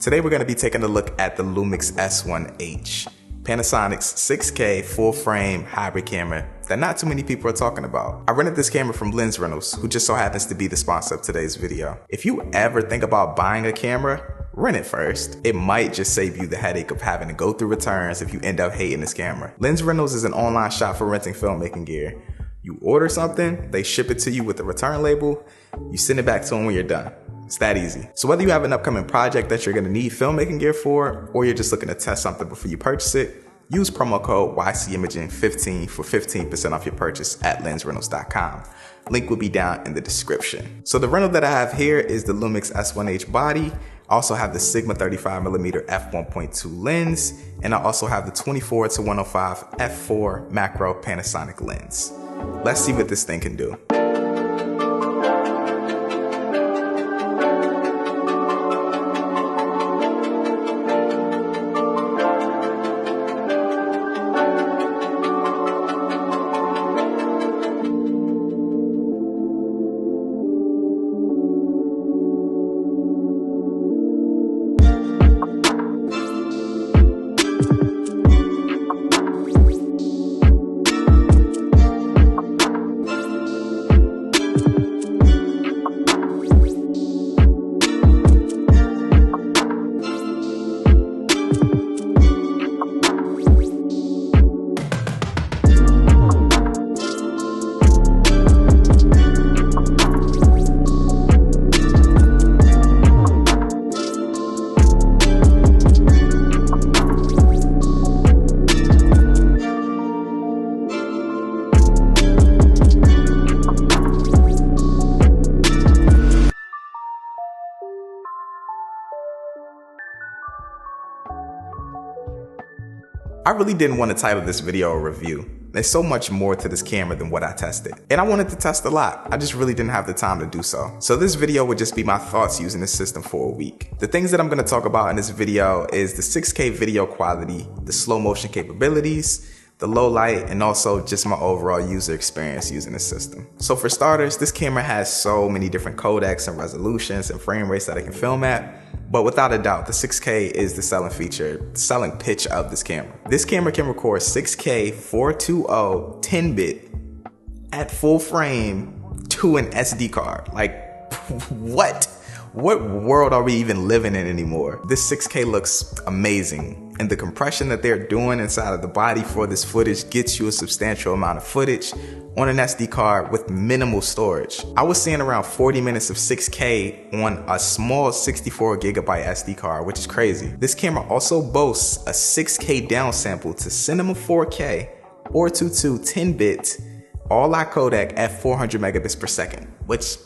Today we're going to be taking a look at the Lumix S1H, Panasonic's 6K full-frame hybrid camera that not too many people are talking about. I rented this camera from Lens Rentals, who just so happens to be the sponsor of today's video. If you ever think about buying a camera, rent it first. It might just save you the headache of having to go through returns if you end up hating this camera. Lens Rentals is an online shop for renting filmmaking gear. You order something, they ship it to you with a return label, you send it back to them when you're done. It's that easy. So whether you have an upcoming project that you're gonna need filmmaking gear for, or you're just looking to test something before you purchase it, use promo code YCImaging 15 for 15% off your purchase at lensrentals.com. Link will be down in the description. So the rental that I have here is the Lumix S1H body. I also have the Sigma 35mm f1.2 lens, and I also have the 24-105 f4 macro Panasonic lens. Let's see what this thing can do. I really didn't want to title this video a review. There's so much more to this camera than what I tested. And I wanted to test a lot. I just really didn't have the time to do so. So this video would just be my thoughts using this system for a week. The things that I'm going to talk about in this video is the 6K video quality, the slow motion capabilities, the low light, and also just my overall user experience using this system. So for starters, this camera has so many different codecs and resolutions and frame rates that I can film at. But without a doubt, the 6K is the selling feature, the selling pitch of this camera. This camera can record 6K 420 10-bit at full frame to an SD card. Like, what? What world are we even living in anymore? This 6K looks amazing, and the compression that they're doing inside of the body for this footage gets you a substantial amount of footage on an SD card with minimal storage. I was seeing around 40 minutes of 6K on a small 64 gigabyte SD card, which is crazy. This camera also boasts a 6K downsample to Cinema 4K or 22 10-bit all-out codec at 400 megabits per second, which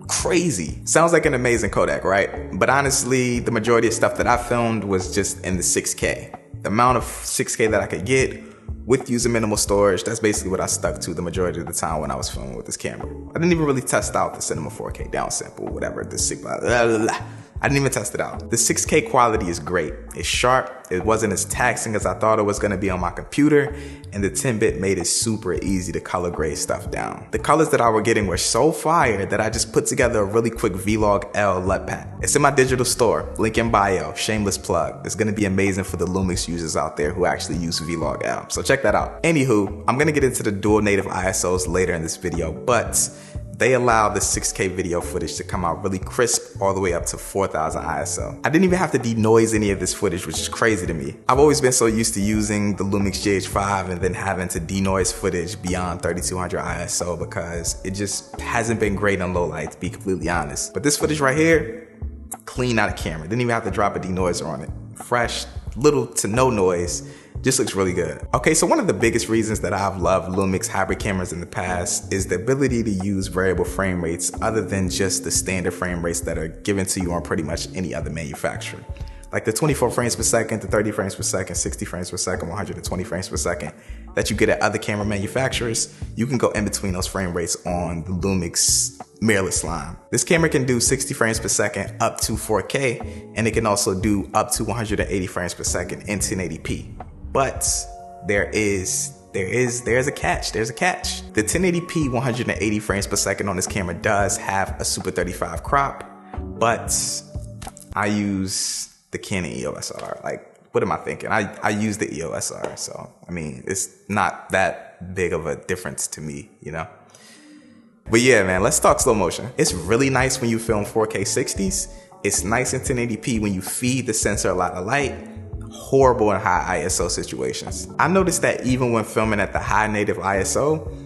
crazy. Sounds like an amazing codec, right? But honestly, the majority of stuff that I filmed was just in the 6K. The amount of 6K that I could get with using minimal storage, that's basically what I stuck to the majority of the time when I was filming with this camera. I didn't even really test out the Cinema 4K downsample, whatever, the Sigma, I didn't even test it out. The 6K quality is great. It's sharp. It wasn't as taxing as I thought it was gonna be on my computer, and the 10-bit made it super easy to color grade stuff down. The colors that I were getting were so fire that I just put together a really quick Vlog L LUT pack. It's in my digital store, link in bio, shameless plug. It's gonna be amazing for the Lumix users out there who actually use Vlog L, so check that out. Anywho, I'm gonna get into the dual native ISOs later in this video, but they allow the 6K video footage to come out really crisp all the way up to 4000 ISO. I didn't even have to denoise any of this footage, which is crazy to me. I've always been so used to using the Lumix GH5 and then having to denoise footage beyond 3200 ISO because it just hasn't been great on low light, to be completely honest. But this footage right here, clean out of camera. Didn't even have to drop a denoiser on it. Fresh, little to no noise. Just looks really good. Okay, so one of the biggest reasons that I've loved Lumix hybrid cameras in the past is the ability to use variable frame rates other than just the standard frame rates that are given to you on pretty much any other manufacturer. Like the 24 frames per second, the 30 frames per second, 60 frames per second, 120 frames per second that you get at other camera manufacturers, you can go in between those frame rates on the Lumix mirrorless line. This camera can do 60 frames per second up to 4K, and it can also do up to 180 frames per second in 1080p. But there's a catch. The 1080p 180 frames per second on this camera does have a Super 35 crop, but I use the Canon EOS R. Like, what am I thinking? I use the EOS R, so I mean, it's not that big of a difference to me, you know? But yeah, man, let's talk slow motion. It's really nice when you film 4K 60s. It's nice in 1080p when you feed the sensor a lot of light. Horrible in high ISO situations. I noticed that even when filming at the high native ISO,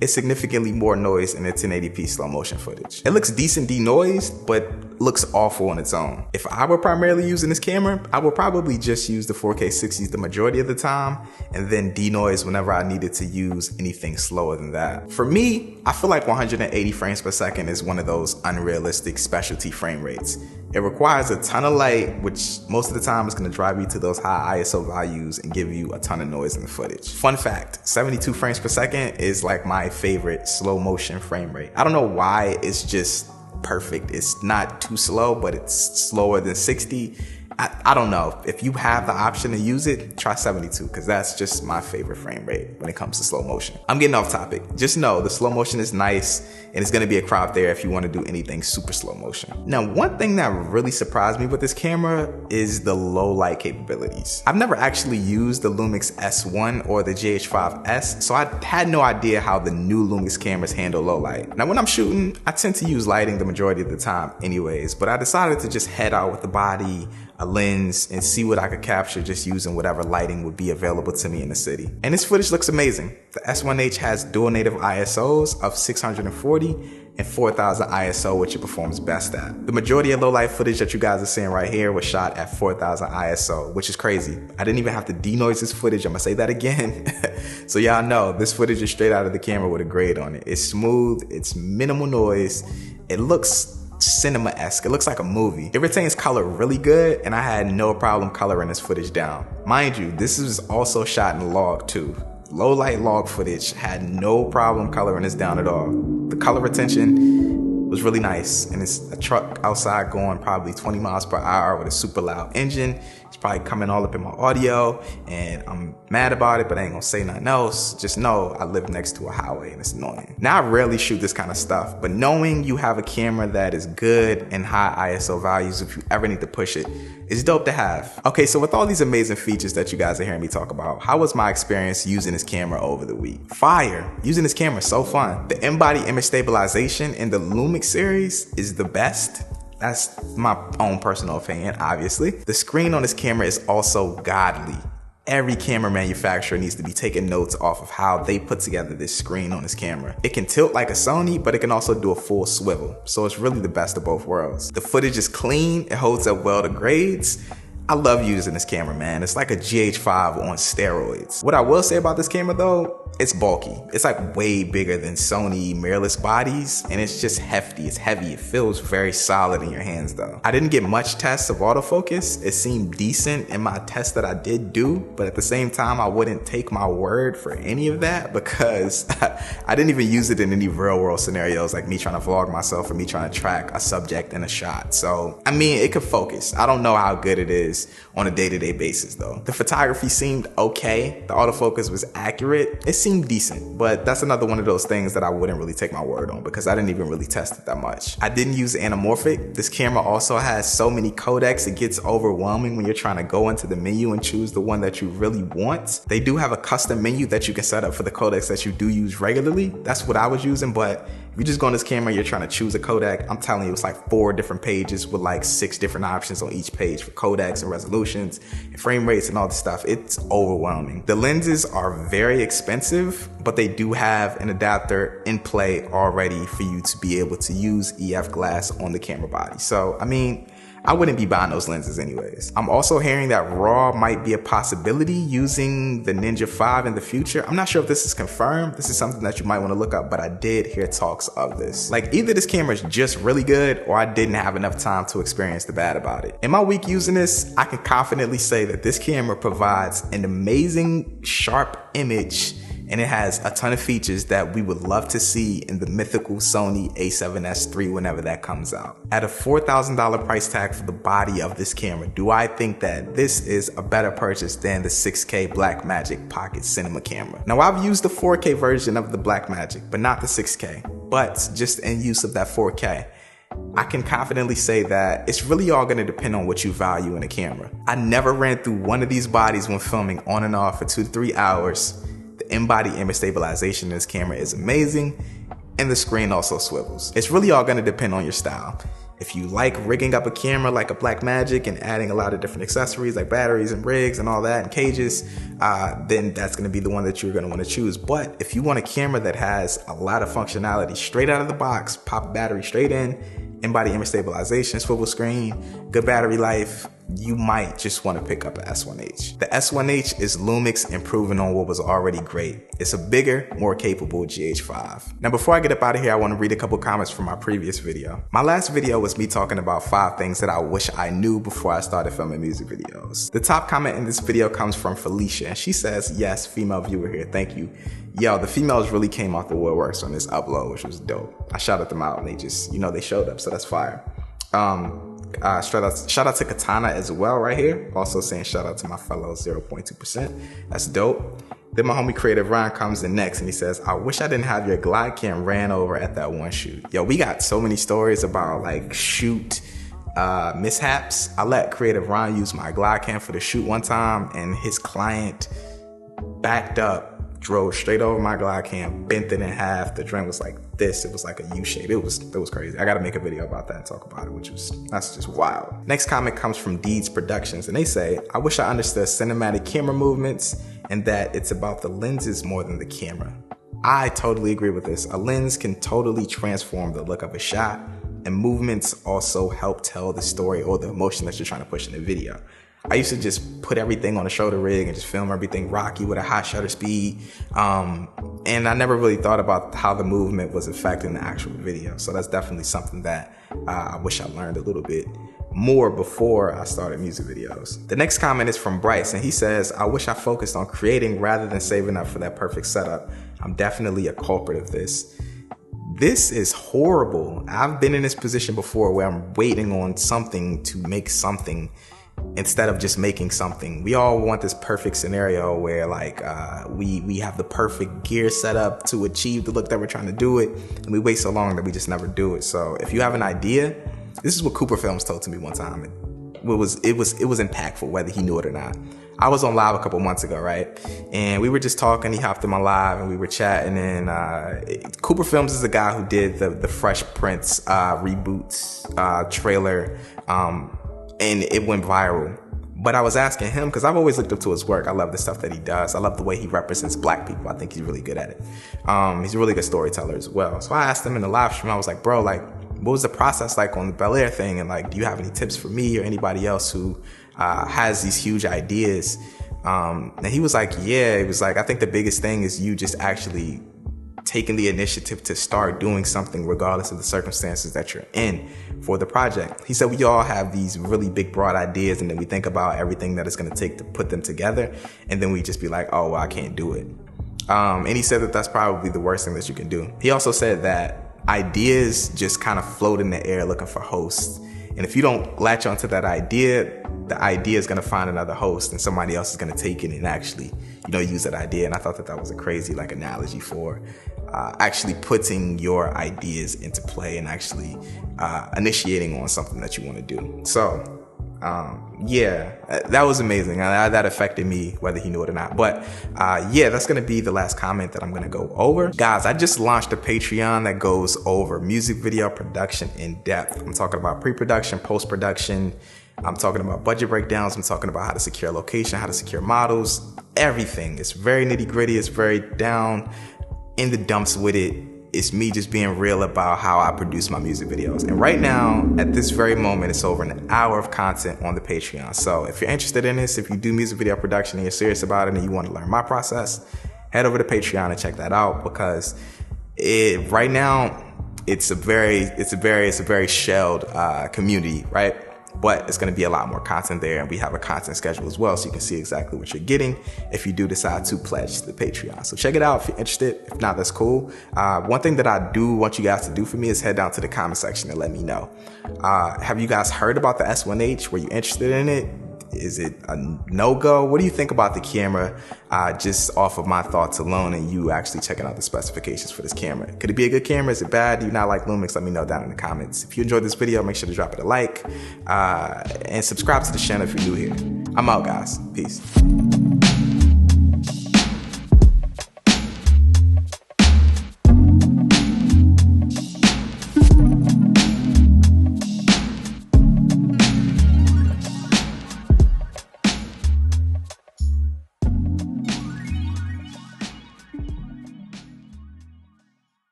it's significantly more noise in the 1080p slow motion footage. It looks decent denoised, but looks awful on its own. If I were primarily using this camera, I would probably just use the 4K 60s the majority of the time and then denoise whenever I needed to use anything slower than that. For me, I feel like 180 frames per second is one of those unrealistic specialty frame rates. It requires a ton of light, which most of the time is going to drive you to those high ISO values and give you a ton of noise in the footage. Fun fact, 72 frames per second is like my favorite slow motion frame rate. I don't know why, it's just perfect. It's not too slow, but it's slower than 60. I don't know. If you have the option to use it, try 72, because that's just my favorite frame rate when it comes to slow motion. I'm getting off topic. Just know the slow motion is nice, and it's going to be a crop there if you want to do anything super slow motion. Now, one thing that really surprised me with this camera is the low light capabilities. I've never actually used the Lumix S1 or the GH5S, so I had no idea how the new Lumix cameras handle low light. Now, when I'm shooting, I tend to use lighting the majority of the time anyways, but I decided to just head out with the body, a lens, and see what I could capture just using whatever lighting would be available to me in the city. And this footage looks amazing. The S1H has dual native ISOs of 640 and 4000 ISO, which it performs best at. The majority of low light footage that you guys are seeing right here was shot at 4000 ISO, which is crazy. I didn't even have to denoise this footage. I'm gonna say that again. So y'all know this footage is straight out of the camera with a grade on it. It's smooth, it's minimal noise, it looks cinema-esque. It looks like a movie. It retains color really good, and I had no problem coloring this footage down. Mind you, this is also shot in log too. Low light log footage, had no problem coloring this down at all. The color retention was really nice, and it's a truck outside going probably 20 miles per hour with a super loud engine. It's probably coming all up in my audio, and I'm mad about it, but I ain't gonna say nothing else. Just know I live next to a highway and it's annoying. Now, I rarely shoot this kind of stuff, but knowing you have a camera that is good in high ISO values if you ever need to push it, is dope to have. Okay, so with all these amazing features that you guys are hearing me talk about, how was my experience using this camera over the week? Fire. Using this camera is so fun. The in-body image stabilization in the Lumix series is the best. That's my own personal opinion, obviously. The screen on this camera is also godly. Every camera manufacturer needs to be taking notes off of how they put together this screen on this camera. It can tilt like a Sony, but it can also do a full swivel. So it's really the best of both worlds. The footage is clean, it holds up well to grades. I love using this camera, man. It's like a GH5 on steroids. What I will say about this camera though, it's bulky. It's like way bigger than Sony mirrorless bodies, and it's just hefty, it's heavy. It feels very solid in your hands though. I didn't get much tests of autofocus. It seemed decent in my test that I did do, but at the same time, I wouldn't take my word for any of that because I didn't even use it in any real world scenarios like me trying to vlog myself or me trying to track a subject in a shot. So, I mean, it could focus. I don't know how good it is on a day-to-day basis though. The photography seemed okay. The autofocus was accurate. It seemed decent, but that's another one of those things that I wouldn't really take my word on because I didn't even really test it that much. I didn't use anamorphic. This camera also has so many codecs, it gets overwhelming when you're trying to go into the menu and choose the one that you really want. They do have a custom menu that you can set up for the codecs that you do use regularly. That's what I was using, but if you just go on this camera, you're trying to choose a codec, I'm telling you, it's like 4 different pages with like 6 different options on each page for codecs and resolutions and frame rates and all this stuff. It's overwhelming. The lenses are very expensive, but they do have an adapter in play already for you to be able to use EF glass on the camera body. So, I mean, I wouldn't be buying those lenses anyways. I'm also hearing that RAW might be a possibility using the Ninja 5 in the future. I'm not sure if this is confirmed. This is something that you might want to look up, but I did hear talks of this. Like, either this camera is just really good or I didn't have enough time to experience the bad about it. In my week using this, I can confidently say that this camera provides an amazing sharp image, and it has a ton of features that we would love to see in the mythical Sony a7S III whenever that comes out. At a $4,000 price tag for the body of this camera, do I think that this is a better purchase than the 6K Blackmagic Pocket Cinema camera? Now, I've used the 4K version of the Blackmagic, but not the 6K, but just in use of that 4K. I can confidently say that it's really all going to depend on what you value in a camera. I never ran through one of these bodies when filming on and off for 2 to 3 hours. The in-body image stabilization in this camera is amazing, and the screen also swivels. It's really all going to depend on your style. If you like rigging up a camera like a Blackmagic and adding a lot of different accessories like batteries and rigs and all that and cages, then that's going to be the one that you're going to want to choose. But if you want a camera that has a lot of functionality straight out of the box, pop a battery straight in-body image stabilization, swivel screen, good battery life, you might just want to pick up an S1H. The S1H is Lumix improving on what was already great. It's a bigger, more capable GH5. Now, before I get up out of here, I want to read a couple comments from my previous video. My last video was me talking about 5 things that I wish I knew before I started filming music videos. The top comment in this video comes from Felicia, and she says, yes, female viewer here, thank you. Yo, the females really came off the woodworks on this upload, which was dope. I shouted them out and they just, they showed up, so that's fire. Shout out to Katana as well right here. Also saying shout out to my fellow 0.2%. That's dope. Then my homie Creative Ryan comes in next and he says, I wish I didn't have your glide cam ran over at that one shoot. Yo, we got so many stories about like shoot mishaps. I let Creative Ryan use my glide cam for the shoot one time and his client backed up, drove straight over my glide cam, bent it in half. The joint was like this. It was like a U shape. It was crazy. I got to make a video about that and talk about it, that's just wild. Next comment comes from Deeds Productions and they say, I wish I understood cinematic camera movements and that it's about the lenses more than the camera. I totally agree with this. A lens can totally transform the look of a shot, and movements also help tell the story or the emotion that you're trying to push in the video. I used to just put everything on a shoulder rig and just film everything rocky with a high shutter speed. And I never really thought about how the movement was affecting the actual video. So that's definitely something that I wish I learned a little bit more before I started music videos. The next comment is from Bryce and he says, I wish I focused on creating rather than saving up for that perfect setup. I'm definitely a culprit of this. This is horrible. I've been in this position before where I'm waiting on something to make something instead of just making something. We all want this perfect scenario where like we have the perfect gear set up to achieve the look that we're trying to do it, and we wait so long that we just never do it. So if you have an idea, this is what Cooper Films told to me one time. It was impactful whether he knew it or not. I was on live a couple months ago, right? And we were just talking, he hopped in my live and we were chatting, and Cooper Films is the guy who did the Fresh Prince reboot trailer, and it went viral. But I was asking him, because I've always looked up to his work. I love the stuff that he does. I love the way he represents Black people. I think he's really good at it. He's a really good storyteller as well. So I asked him in the live stream, I was like, bro, like, what was the process like on the Bel Air thing? And like, do you have any tips for me or anybody else who has these huge ideas? And he was like, yeah, it was like, I think the biggest thing is you just actually taking the initiative to start doing something regardless of the circumstances that you're in for the project. He said we all have these really big broad ideas and then we think about everything that it's going to take to put them together, and then we just be like, oh, well, I can't do it. And he said that that's probably the worst thing that you can do. He also said that ideas just kind of float in the air looking for hosts, and if you don't latch onto that idea, the idea is going to find another host and somebody else is going to take it and actually use that idea. And I thought that was a crazy like analogy for actually putting your ideas into play and actually initiating on something that you want to do. So yeah, that was amazing. That affected me whether he knew it or not. But yeah, that's going to be the last comment that I'm going to go over. Guys, I just launched a Patreon that goes over music video production in depth. I'm talking about pre-production, post-production. I'm talking about budget breakdowns. I'm talking about how to secure location, how to secure models, everything. It's very nitty gritty. It's very down in the dumps with it. It's me just being real about how I produce my music videos. And right now, at this very moment, it's over an hour of content on the Patreon. So if you're interested in this, if you do music video production and you're serious about it and you want to learn my process, head over to Patreon and check that out, because right now it's a very shelled community, right? But it's going to be a lot more content there, and we have a content schedule as well, so you can see exactly what you're getting if you do decide to pledge to the Patreon. So check it out if you're interested. If not, that's cool. One thing that I do want you guys to do for me is head down to the comment section and let me know. Have you guys heard about the S1H? Were you interested in it? Is it a no-go? What do you think about the camera just off of my thoughts alone and you actually checking out the specifications for this camera? Could it be a good camera? Is it bad? Do you not like Lumix? Let me know down in the comments. If you enjoyed this video, make sure to drop it a like and subscribe to the channel if you're new here. I'm out, guys. Peace.